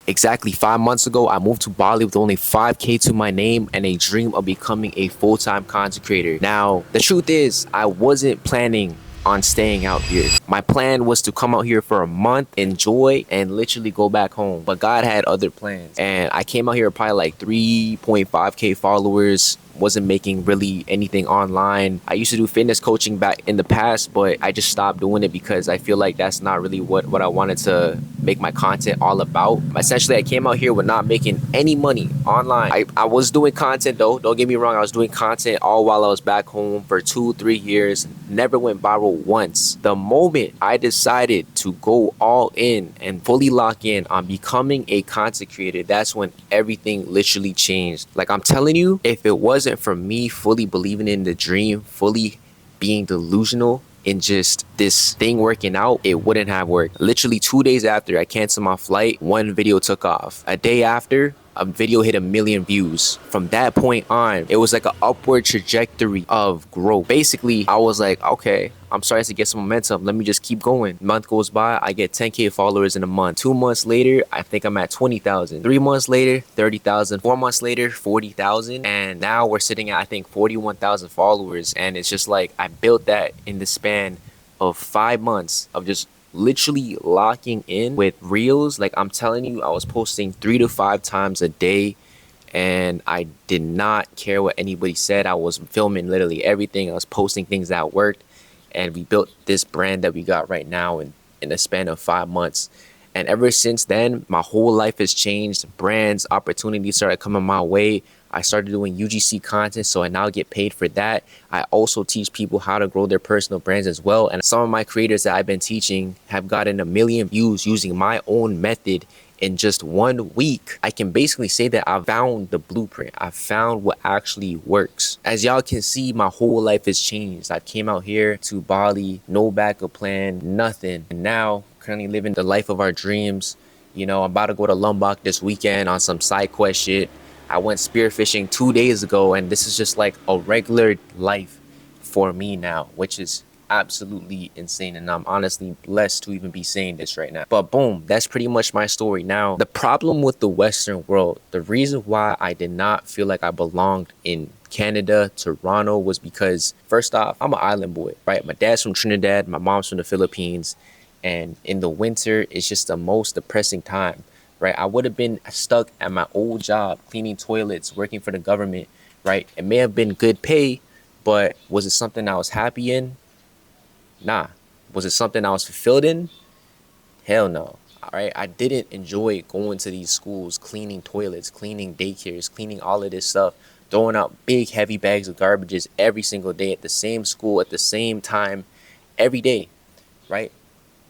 Exactly 5 months ago, I moved to Bali with only 5K to my name and a dream of becoming a full-time content creator. Now, the truth is, I wasn't planning on staying out here. My plan was to come out here for a month, enjoy, and literally go back home. But God had other plans. And I came out here with probably like 3.5K followers, wasn't making really anything online. I used to do fitness coaching back in the past, but I just stopped doing it because I feel like that's not really what I wanted to make my content all about. Essentially, I came out here with not making any money online. I was doing content though, don't get me wrong, I was doing content all while I was back home for 2-3 years, never went viral once. The moment I decided to go all in and fully lock in on becoming a content creator, that's when everything literally changed. Like I'm telling you, if it wasn't for me fully believing in the dream, fully being delusional in just this thing working out, it wouldn't have worked. Literally 2 days after I canceled my flight, one video took off. A day after, a video hit 1 million views. From that point on, it was like an upward trajectory of growth. Basically, I was like, okay, I'm starting to get some momentum. Let me just keep going. Month goes by, I get 10K followers in a month. 2 months later, I think I'm at 20,000. 3 months later, 30,000. 4 months later, 40,000. And now we're sitting at, I think, 41,000 followers. And it's just like, I built that in the span of 5 months of just literally locking in with reels. Like I'm telling you, I was posting 3 to 5 times a day and I did not care what anybody said. I was filming literally everything. I was posting things that worked, and we built this brand that we got right now in a span of 5 months. And ever since then, my whole life has changed. Brands, opportunities started coming my way. I started doing UGC content, so I now get paid for that. I also teach people how to grow their personal brands as well. And some of my creators that I've been teaching have gotten 1 million views using my own method in just 1 week. I can basically say that I found the blueprint. I found what actually works. As y'all can see, my whole life has changed. I came out here to Bali, no backup plan, nothing. And now, currently living the life of our dreams. You know, I'm about to go to Lombok this weekend on some side quest shit. I went spearfishing 2 days ago, and this is just like a regular life for me now, which is absolutely insane. And I'm honestly blessed to even be saying this right now. But boom, that's pretty much my story. Now, the problem with the Western world, the reason why I did not feel like I belonged in Canada, Toronto, was because first off, I'm an island boy, right? My dad's from Trinidad, my mom's from the Philippines. And in the winter, it's just the most depressing time. Right, I would have been stuck at my old job, cleaning toilets, working for the government, right? It may have been good pay, but was it something I was happy in? Nah. Was it something I was fulfilled in? Hell no. All right, I didn't enjoy going to these schools, cleaning toilets, cleaning daycares, cleaning all of this stuff, throwing out big, heavy bags of garbages every single day at the same school, at the same time, every day, right?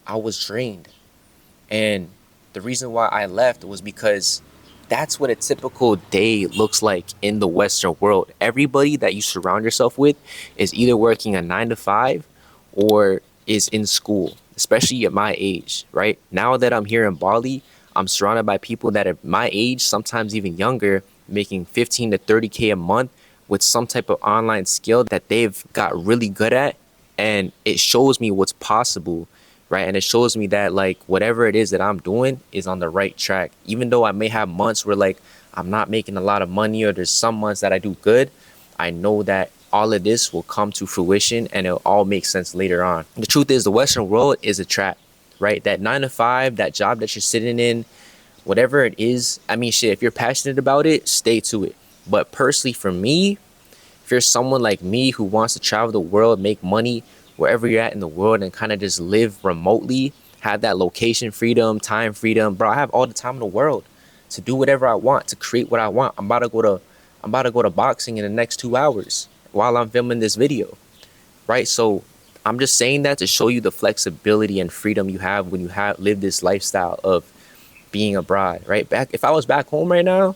I was drained. And the reason why I left was because that's what a typical day looks like in the Western world. Everybody that you surround yourself with is either working a 9 to 5 or is in school, especially at my age, right? Now that I'm here in Bali, I'm surrounded by people that are my age, sometimes even younger, making 15 to 30K a month with some type of online skill that they've got really good at. And it shows me what's possible, right? And it shows me that like whatever it is that I'm doing is on the right track. Even though I may have months where like I'm not making a lot of money, or there's some months that I do good, I know that all of this will come to fruition and it'll all make sense later on. The truth is, the Western world is a trap, right? That 9 to 5, that job that you're sitting in, whatever it is, I mean, shit, if you're passionate about it, stay to it. But personally for me, if you're someone like me who wants to travel the world, make money wherever you're at in the world, and kind of just live remotely, have that location freedom, time freedom, bro, I have all the time in the world to do whatever I want, to create what I want. I'm about to go to boxing in the next 2 hours while I'm filming this video, right? So I'm just saying that to show you the flexibility and freedom you have when you live this lifestyle of being abroad, right? If I was back home right now,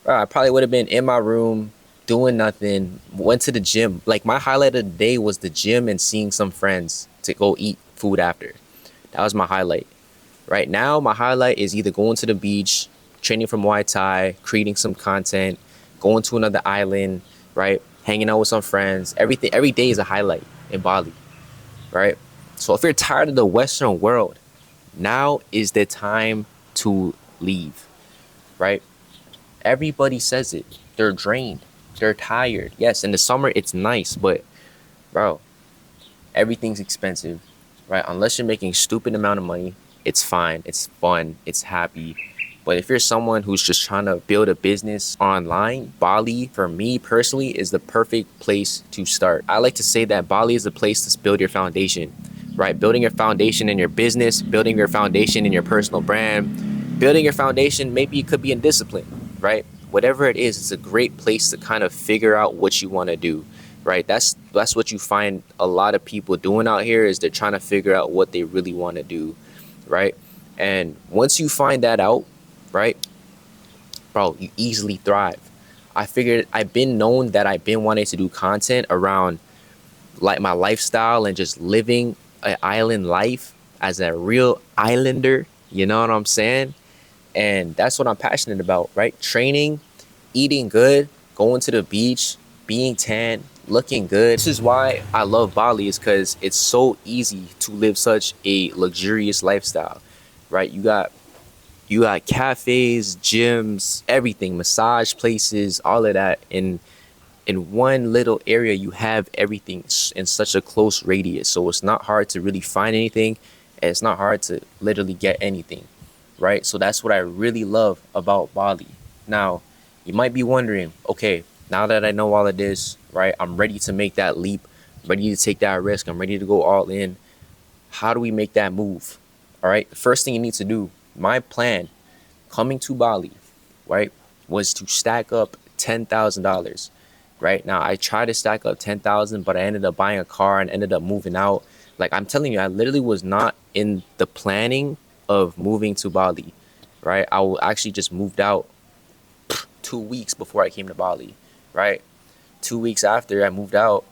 bro, I probably would have been in my room doing nothing, went to the gym. Like my highlight of the day was the gym and seeing some friends to go eat food after. That was my highlight. Right now, my highlight is either going to the beach, training for Muay Thai, creating some content, going to another island, right? Hanging out with some friends. Every day is a highlight in Bali, right? So if you're tired of the Western world, now is the time to leave, right? Everybody says it. They're drained. They're tired. Yes, in the summer it's nice, but bro, everything's expensive, right? Unless you're making stupid amount of money, it's fine. It's fun. It's happy. But if you're someone who's just trying to build a business online, Bali, for me personally, is the perfect place to start. I like to say that Bali is the place to build your foundation, right? Building your foundation in your business, building your foundation in your personal brand, building your foundation, maybe it could be in discipline, right? Whatever it is, it's a great place to kind of figure out what you want to do, right? That's what you find a lot of people doing out here is they're trying to figure out what they really want to do, right? And once you find that out, right, bro, you easily thrive. I figured I've been known that I've been wanting to do content around like my lifestyle and just living an island life as a real islander, you know what I'm saying? And that's what I'm passionate about, right? Training, eating good, going to the beach, being tan, looking good. This is why I love Bali, is because it's so easy to live such a luxurious lifestyle, right? You got cafes, gyms, everything, massage places, all of that. In one little area, you have everything in such a close radius. So it's not hard to really find anything. And it's not hard to literally get anything, right? So that's what I really love about Bali. Now, you might be wondering, okay, now that I know all of this, right, I'm ready to make that leap, ready to take that risk, I'm ready to go all in. How do we make that move? All right, the first thing you need to do, my plan coming to Bali, right, was to stack up $10,000. Right now, I tried to stack up 10,000, but I ended up buying a car and ended up moving out. Like I'm telling you, I literally was not in the planning of moving to Bali, right? Actually just moved out 2 weeks before I came to Bali, right? 2 weeks after I moved out,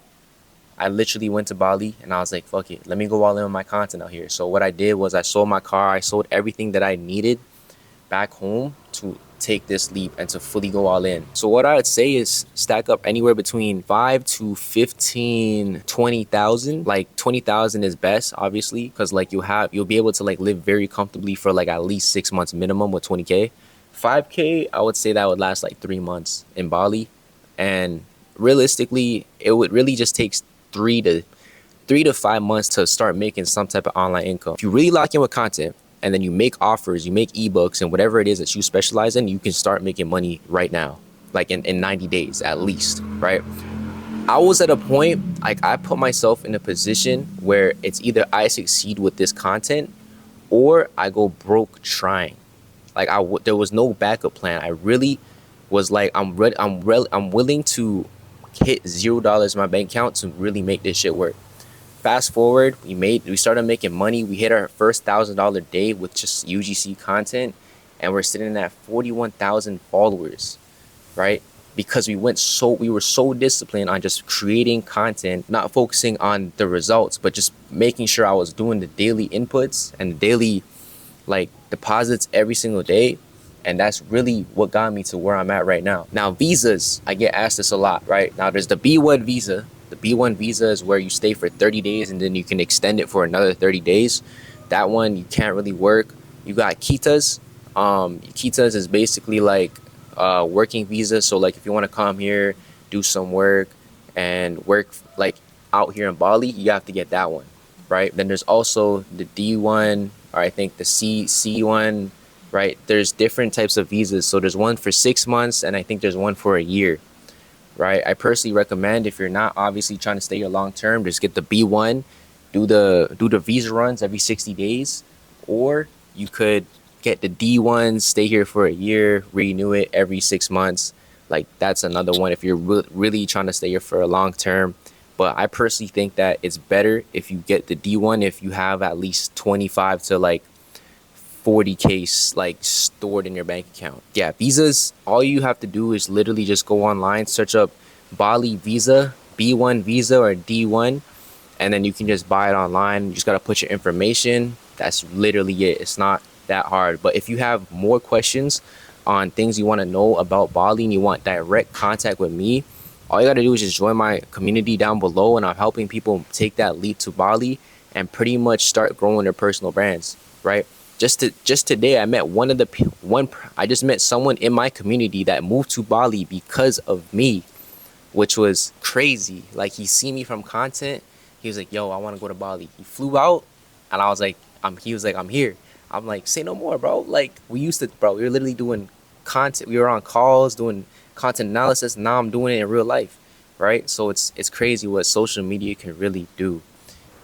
I literally went to Bali and I was like, fuck it, let me go all in on my content out here. So what I did was I sold my car, I sold everything that I needed back home to take this leap and to fully go all in. So what I would say is stack up anywhere between 5 to 15, 20,000. Like 20,000 is best, obviously, because like you'll be able to like live very comfortably for like at least 6 months minimum with 20K. 5K, I would say that would last like 3 months in Bali. And realistically, it would really just take 3 to 5 months to start making some type of online income. If you really lock in with content, and then you make offers, you make ebooks, and whatever it is that you specialize in, you can start making money right now, like in 90 days at least, right? I was at a point, like I put myself in a position where it's either I succeed with this content or I go broke trying. Like there was no backup plan. I really was like, I'm willing to hit $0 in my bank account to really make this shit work. Fast forward, we started making money. We hit our first $1,000 day with just UGC content, and we're sitting at 41,000 followers, right? Because we were so disciplined on just creating content, not focusing on the results, but just making sure I was doing the daily inputs and the daily like deposits every single day. And that's really what got me to where I'm at right now. Now, visas, I get asked this a lot, right? Now, there's the B1 visa. The B1 visa is where you stay for 30 days and then you can extend it for another 30 days. That one, you can't really work. You got Kitas. Kitas is basically like working visa. So like if you want to come here, do some work and work like out here in Bali, you have to get that one, right? Then there's also the D1, or I think the C1, right? There's different types of visas. So there's one for 6 months and I think there's one for a year. Right, I personally recommend, if you're not obviously trying to stay here long term, just get the B1, do the visa runs every 60 days, or you could get the D1, stay here for a year, renew it every 6 months. Like that's another one if you're really trying to stay here for a long term. But I personally think that it's better if you get the D1 if you have at least 25 to like 40K like stored in your bank account. Yeah, visas, all you have to do is literally just go online, search up Bali visa, B1 visa or D1, and then you can just buy it online. You just gotta put your information. That's literally it. It's not that hard. But if you have more questions on things you want to know about Bali and you want direct contact with me, all you gotta do is just join my community down below, and I'm helping people take that leap to Bali and pretty much start growing their personal brands, right? Just today, I met one of the one. I just met someone in my community that moved to Bali because of me, which was crazy. Like, he seen me from content. He was like, "Yo, I want to go to Bali." He flew out, and I was like, He was like, "I'm here." I'm like, "Say no more, bro." Like, we were literally doing content. We were on calls doing content analysis. Now I'm doing it in real life, right? So it's crazy what social media can really do.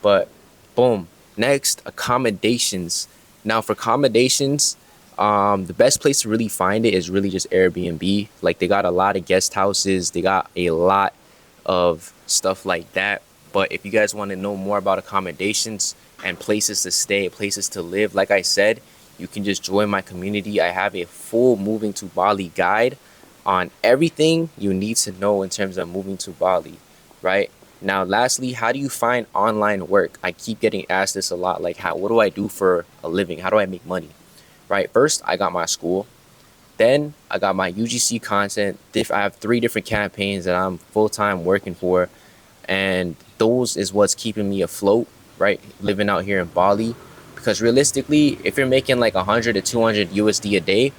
But boom. Next, accommodations. Now for accommodations, the best place to really find it is really just Airbnb. Like, they got a lot of guest houses, they got a lot of stuff like that. But if you guys want to know more about accommodations and places to stay, places to live, like I said, you can just join my community. I have a full moving to Bali guide on everything you need to know in terms of moving to Bali, right? Now, lastly, how do you find online work? I keep getting asked this a lot. Like, what do I do for a living? How do I make money? Right? First, I got my school. Then I got my UGC content. I have 3 different campaigns that I'm full-time working for. And those is what's keeping me afloat, right? Living out here in Bali. Because realistically, if you're making like 100 to 200 USD a day,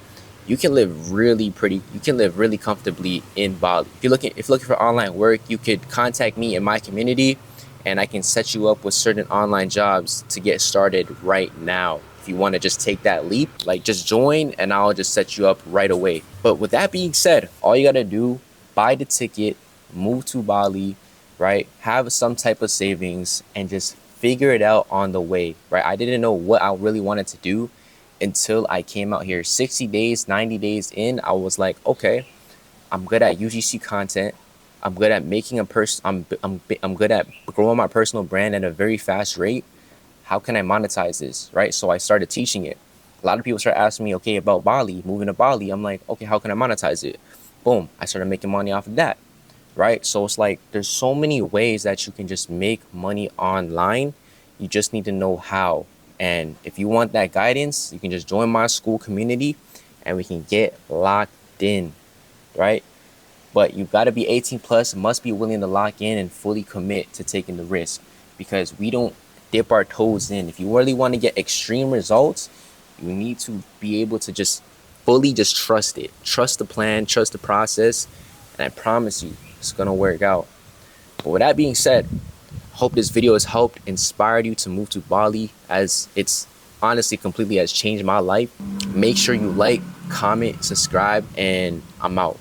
you can live really comfortably in Bali. If you're looking for online work, you could contact me in my community and I can set you up with certain online jobs to get started right now. If you want to just take that leap, like, just join and I'll just set you up right away. But with that being said, all you got to do, buy the ticket, move to Bali, right? Have some type of savings and just figure it out on the way, right? I didn't know what I really wanted to do until I came out here. 60 days, 90 days in, I was like, okay, I'm good at UGC content. I'm good at making I'm good at growing my personal brand at a very fast rate. How can I monetize this, right? So I started teaching it. A lot of people start asking me, okay, about Bali, moving to Bali. I'm like, okay, how can I monetize it? Boom, I started making money off of that, right? So it's like, there's so many ways that you can just make money online. You just need to know how. And if you want that guidance, you can just join my school community and we can get locked in, right? But you've got to be 18 plus, must be willing to lock in and fully commit to taking the risk, because we don't dip our toes in. If you really want to get extreme results, you need to be able to just fully just trust it. Trust the plan, trust the process, and I promise you, it's going to work out. But with that being said, hope this video has helped inspired you to move to Bali, as it's honestly completely has changed my life. Make sure you like, comment, subscribe, and I'm out.